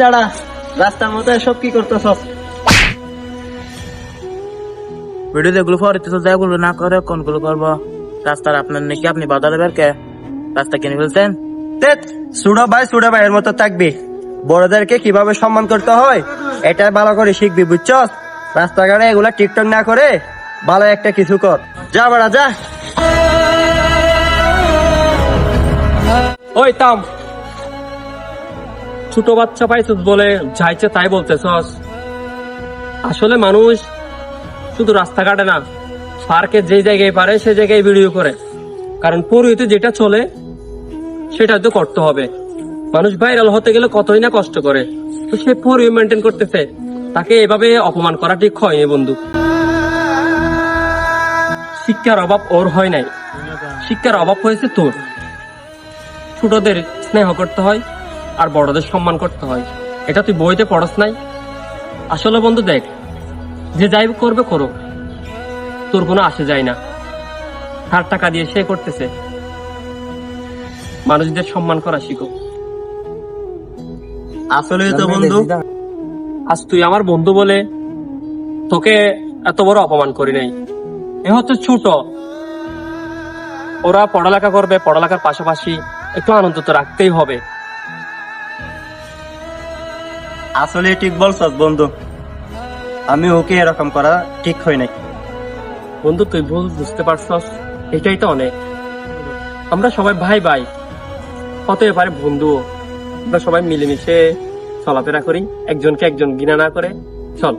দাঁড়া, রাস্তার মতো এসব কি করতেছস? ভিডিও যেগুলো ফরিতেছ যেগুলো না করে কোনগুলো করবো? রাস্তার আপনার নাকি আপনি বাধা দেবেন কে? রাস্তা কিনে ফেলছেন? ছোট ভাইয়ের মতো থাকবি। বড়দেরকে কিভাবে সম্মান করতে হয় এটা ভালো করে শিখবি, বুঝছস? রাস্তাঘাটে এগুলা টিকটক না করে ভালো একটা কিছু কর। যা বাড়া যা। ওই থাম, ছোট বাচ্চা পাইছস বলে যাইছে তাই বলতেছস? আসলে মানুষ শুধু রাস্তাঘাটে না, পার্কে যে জায়গায় পারে সে জায়গায় ভিডিও করে, কারণ পরিহিতে যেটা চলে সেটা তো করতে হবে। মানুষ ভাইরাল হতে গেলে কতই না কষ্ট করে, তো সে পরিহি মেনটেন করতেছে, তাকে এভাবে অপমান করা ঠিক হয়নি বন্ধু। শিক্ষার অভাব ওর হয় নাই, শিক্ষার অভাব হয়েছে তোর। ছোটদের স্নেহ করতে হয় আর বড়দের সম্মান করতে হয়, এটা তুই বইতে পড়স নাই? আসলে বন্ধু দেখ, যে যাই করবে করো, তোর কোনো আসে যায় না। তার টাকা দিয়ে সে করতেছে, মানুষদের সম্মান করা শিখো। আসলে তো বন্ধু, আজ তুই আমার বন্ধু বলে তোকে এত বড় অপমান করি নাই। এ হচ্ছে ছোট, ওরা পড়ালেখা করবে, পড়ালেখার পাশাপাশি একটু আনন্দ তো রাখতেই হবে। আসলে ঠিক বলছস বন্ধু, আমি ওকে এরকম করা ঠিক হয় নাই। বন্ধু তুই ভুল বুঝতে পারছস, এটাই তো অনেক। আমরা সবাই ভাই ভাই, হতে পারে বন্ধু, আমরা সবাই মিলেমিশে চলাফেরা করি, একজনকে একজন ঘৃণা না করে চল।